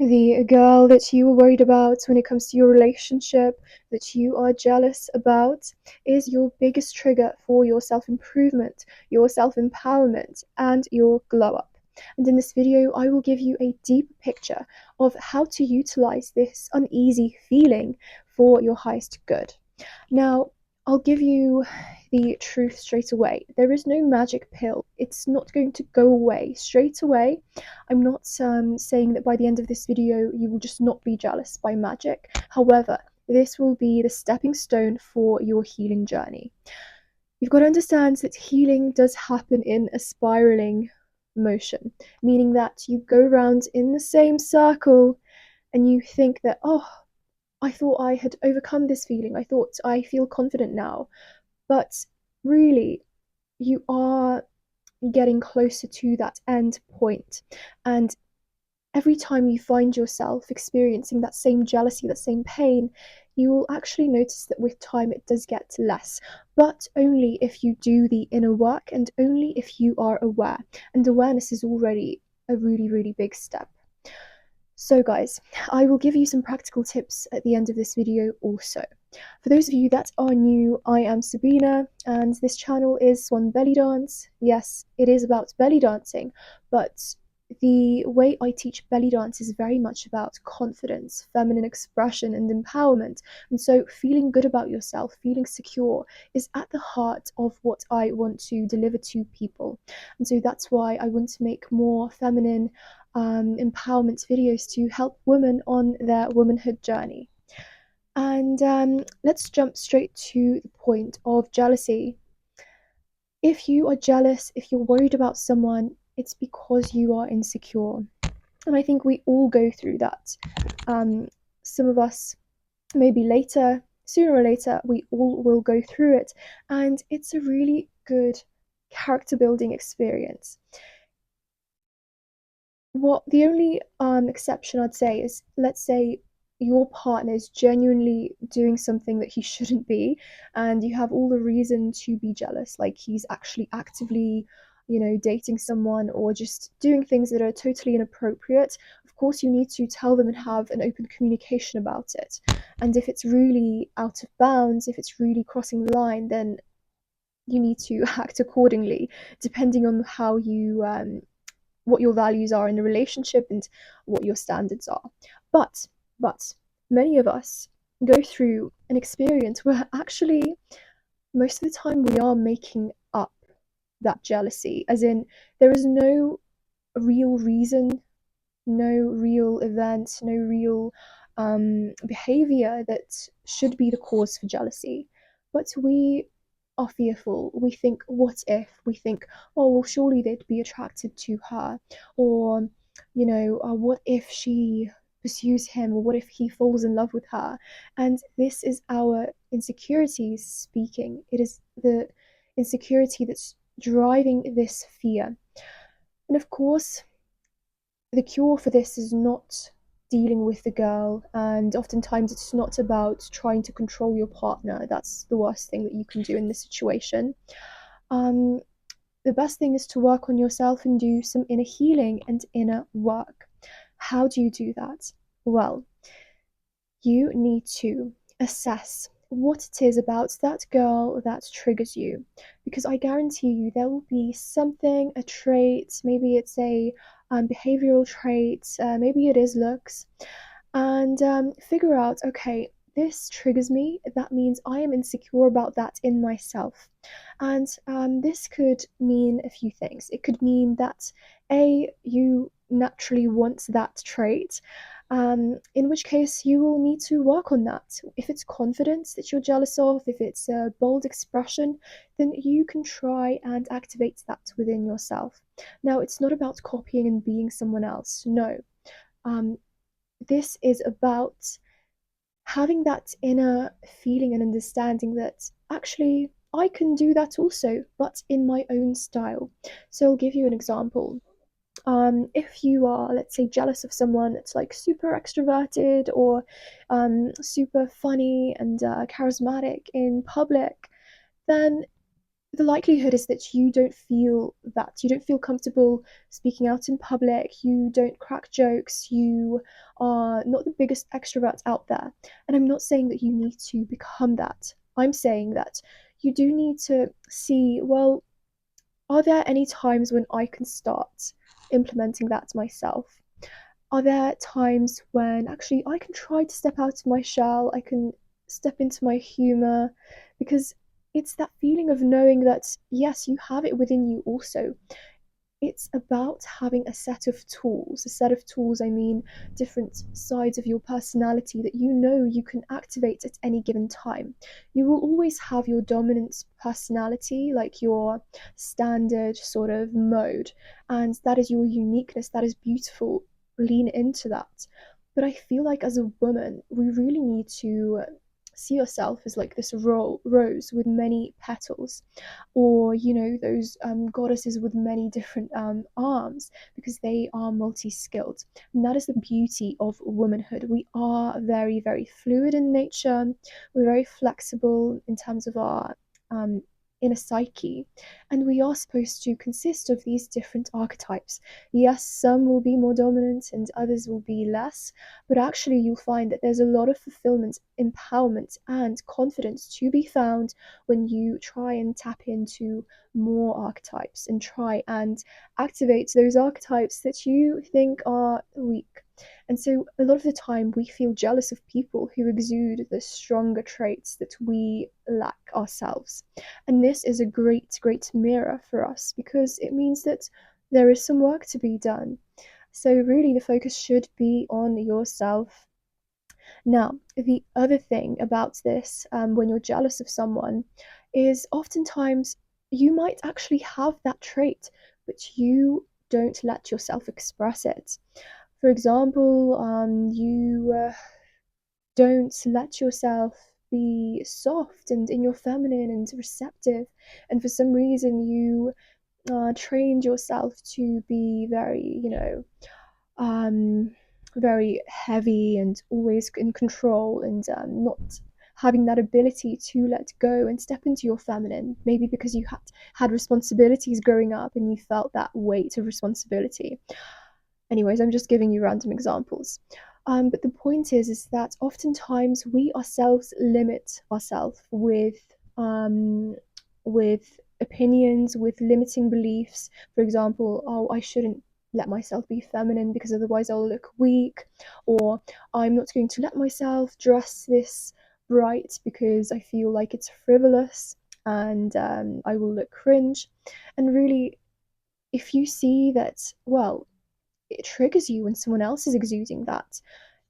The girl that you were worried about when it comes to your relationship, that you are jealous about, is your biggest trigger for your self improvement, your self empowerment, and your glow up. And in this video, I will give you a deeper picture of how to utilize this uneasy feeling for your highest good. Now, I'll give you the truth straight away. There is no magic pill. It's not going to go away straight away. I'm not saying that by the end of this video you will just not be jealous by magic. However, this will be the stepping stone for your healing journey. You've got to understand that healing does happen in a spiraling motion, meaning that you go round in the same circle and you think that, oh, I thought I had overcome this feeling. I thought I feel confident now. But really, you are getting closer to that end point. And every time you find yourself experiencing that same jealousy, that same pain, you will actually notice that with time it does get less, but only if you do the inner work and only if you are aware. And awareness is already a really, really big step. So guys, I will give you some practical tips at the end of this video also. For those of you that are new, I am Sabina and this channel is Swan Belly Dance. Yes, it is about belly dancing, but the way I teach belly dance is very much about confidence, feminine expression and empowerment. And so feeling good about yourself, feeling secure is at the heart of what I want to deliver to people. And so that's why I want to make more feminine empowerment videos to help women on their womanhood journey. And let's jump straight to the point of jealousy. If you are jealous, if you're worried about someone, it's because you are insecure. And I think we all go through that. Some of us maybe later, sooner or later, we all will go through it. And it's a really good character building experience. What the only exception I'd say is, let's say your partner is genuinely doing something that he shouldn't be, and you have all the reason to be jealous, like he's actually actively, dating someone or just doing things that are totally inappropriate. Of course, you need to tell them and have an open communication about it. And if it's really out of bounds, if it's really crossing the line, then you need to act accordingly, depending on how you what your values are in the relationship and what your standards are. But many of us go through an experience where actually most of the time we are making up that jealousy, as in there is no real reason, no real event, no real behavior that should be the cause for jealousy. But we are fearful. We think, what if? We think, oh, well, surely they'd be attracted to her. Or, what if she pursues him? Or what if he falls in love with her? And this is our insecurities speaking. It is the insecurity that's driving this fear. And of course, the cure for this is not dealing with the girl, and oftentimes it's not about trying to control your partner. That's the worst thing that you can do in this situation. Um, the best thing is to work on yourself and do some inner healing and inner work. How do you do that? Well, you need to assess what it is about that girl that triggers you, because I guarantee you there will be something, a trait, maybe it's a behavioral trait, maybe it is looks, and figure out, okay, this triggers me, that means I am insecure about that in myself. And this could mean a few things. It could mean that you naturally want that trait, in which case you will need to work on that. If it's confidence that you're jealous of, if it's a bold expression, then you can try and activate that within yourself. Now, it's not about copying and being someone else, no. This is about having that inner feeling and understanding that actually I can do that also, but in my own style. So I'll give you an example. If you are, let's say, jealous of someone that's like super extroverted or super funny and charismatic in public, then the likelihood is that you don't feel comfortable speaking out in public, you don't crack jokes, you are not the biggest extrovert out there. And I'm not saying that you need to become that. I'm saying that you do need to see, well, are there any times when I can start implementing that myself? Are there times when actually I can try to step out of my shell? I can step into my humor, because it's that feeling of knowing that, yes, you have it within you also. It's about having a set of tools. A set of tools, I mean, different sides of your personality that you know you can activate at any given time. You will always have your dominant personality, like your standard sort of mode, and that is your uniqueness. That is beautiful. Lean into that. But I feel like as a woman, we really need to see yourself as like this rose with many petals, or those goddesses with many different arms, because they are multi-skilled. And that is the beauty of womanhood. We are very, very fluid in nature. We're very flexible in terms of our um, inner psyche, and we are supposed to consist of these different archetypes. Yes, some will be more dominant and others will be less, but actually you'll find that there's a lot of fulfillment, empowerment, and confidence to be found when you try and tap into more archetypes and try and activate those archetypes that you think are weak. And so, a lot of the time, we feel jealous of people who exude the stronger traits that we lack ourselves. And this is a great, great mirror for us, because it means that there is some work to be done. So, really, the focus should be on yourself. Now, the other thing about this, when you're jealous of someone, is oftentimes you might actually have that trait, but you don't let yourself express it. For example, you don't let yourself be soft and in your feminine and receptive, and for some reason you trained yourself to be very, um, very heavy and always in control, and not having that ability to let go and step into your feminine. Maybe because you had responsibilities growing up and you felt that weight of responsibility. Anyways, I'm just giving you random examples. But the point is that oftentimes we ourselves limit ourselves with opinions, with limiting beliefs. For example, oh, I shouldn't let myself be feminine because otherwise I'll look weak, or I'm not going to let myself dress this bright because I feel like it's frivolous and I will look cringe. And really, if you see that, well, it triggers you when someone else is exuding that,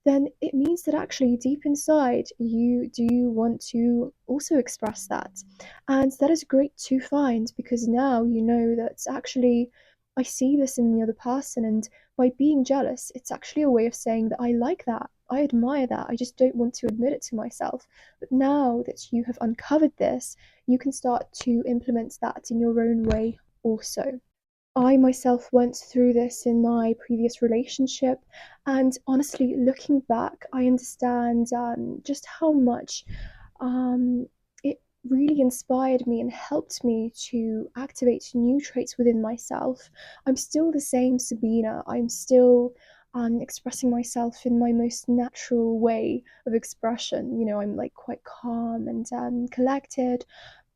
then it means that actually deep inside you do want to also express that. And that is great to find, because now you know that actually I see this in the other person, and by being jealous, it's actually a way of saying that I like that. I admire that. I just don't want to admit it to myself. But now that you have uncovered this, you can start to implement that in your own way also. I myself went through this in my previous relationship, and honestly, looking back, I understand just how much it really inspired me and helped me to activate new traits within myself. I'm still the same Sabina. I'm still expressing myself in my most natural way of expression. I'm like quite calm and collected,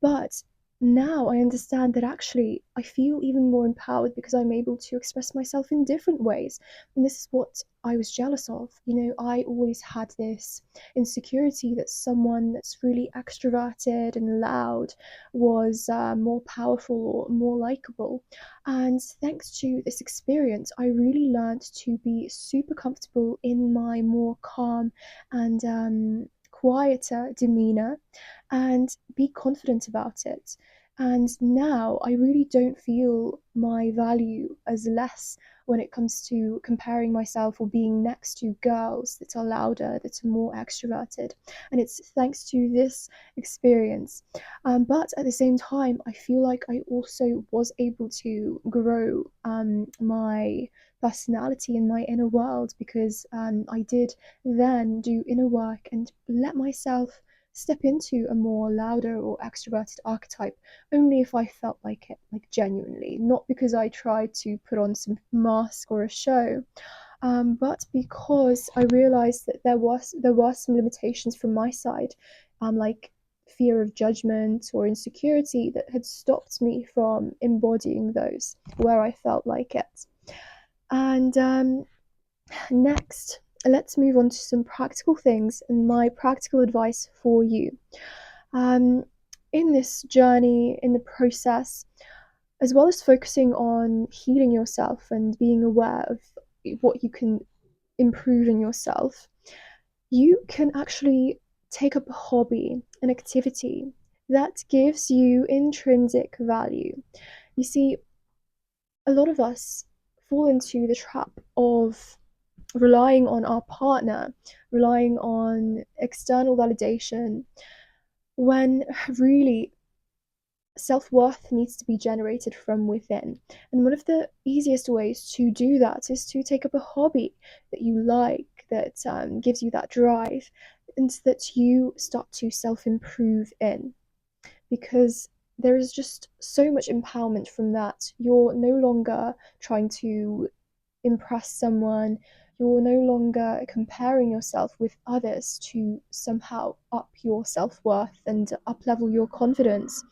but now I understand that actually I feel even more empowered because I'm able to express myself in different ways. And this is what I was jealous of. I always had this insecurity that someone that's really extroverted and loud was more powerful or more likable. And thanks to this experience, I really learned to be super comfortable in my more calm and quieter demeanor, and be confident about it. And now I really don't feel my value as less when it comes to comparing myself or being next to girls that are louder, that are more extroverted. And it's thanks to this experience. But at the same time, I feel like I also was able to grow my personality in my inner world, because I did then do inner work and let myself step into a more louder or extroverted archetype only if I felt like it, like genuinely, not because I tried to put on some mask or a show, but because I realized that there were some limitations from my side, like fear of judgment or insecurity that had stopped me from embodying those where I felt like it. And next, let's move on to some practical things and my practical advice for you. Um, in this journey, in the process, as well as focusing on healing yourself and being aware of what you can improve in yourself, you can actually take up a hobby, an activity that gives you intrinsic value. You see, a lot of us fall into the trap of relying on our partner, relying on external validation, when really self worth needs to be generated from within. And one of the easiest ways to do that is to take up a hobby that you like, that gives you that drive, and that you start to self improve in. Because there is just so much empowerment from that. You're no longer trying to impress someone. You're no longer comparing yourself with others to somehow up your self worth and up level your confidence.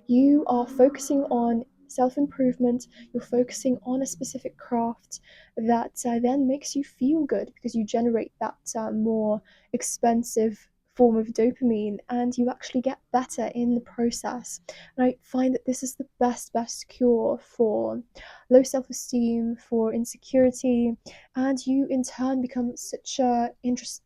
You are focusing on self improvement, you're focusing on a specific craft that then makes you feel good because you generate that more expensive form of dopamine and you actually get better in the process. And I find that this is the best cure for low self-esteem, for insecurity, and you in turn become such a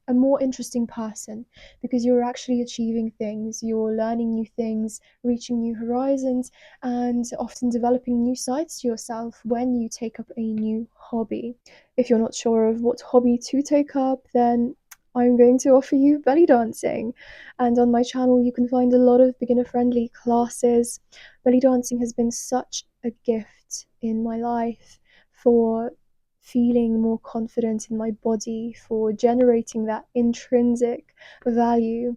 more interesting person because you're actually achieving things, you're learning new things, reaching new horizons, and often developing new sides to yourself when you take up a new hobby. If you're not sure of what hobby to take up, then I'm going to offer you belly dancing. And on my channel, you can find a lot of beginner friendly classes. Belly dancing has been such a gift in my life for feeling more confident in my body, for generating that intrinsic value,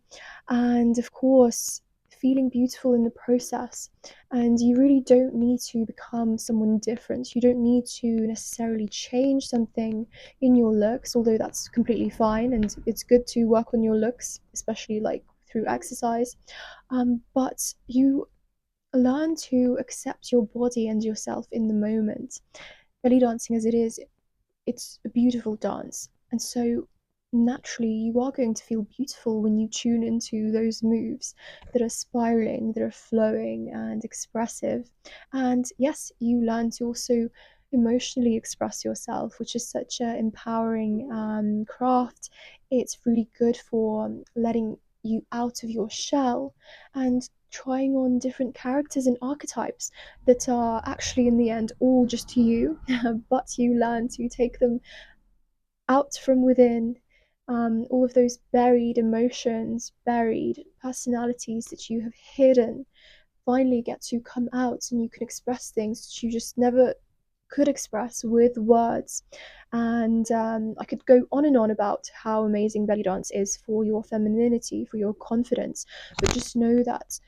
and of course, feeling beautiful in the process. And you really don't need to become someone different. You don't need to necessarily change something in your looks, although that's completely fine and it's good to work on your looks, especially like through exercise. But you learn to accept your body and yourself in the moment. Belly dancing, as it is, it's a beautiful dance. And so naturally, you are going to feel beautiful when you tune into those moves that are spiraling, that are flowing and expressive. And yes, you learn to also emotionally express yourself, which is such an empowering craft. It's really good for letting you out of your shell and trying on different characters and archetypes that are actually in the end all just you, but you learn to take them out from within. All of those buried emotions, buried personalities that you have hidden finally get to come out and you can express things that you just never could express with words. And I could go on and on about how amazing belly dance is for your femininity, for your confidence, but just know that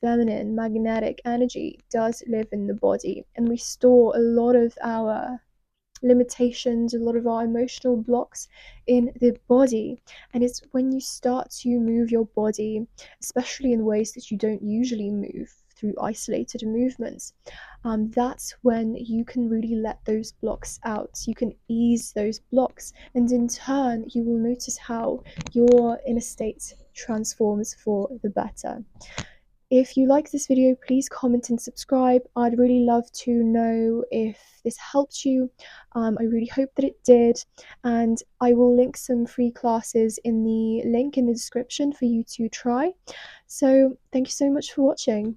feminine magnetic energy does live in the body, and we store a lot of our limitations, a lot of our emotional blocks in the body. And it's when you start to move your body, especially in ways that you don't usually move through isolated movements, that's when you can really let those blocks out. You can ease those blocks, and in turn, you will notice how your inner state transforms for the better. If you like this video, please comment and subscribe. I'd really love to know if this helped you. I really hope that it did. And I will link some free classes in the link in the description for you to try. So thank you so much for watching.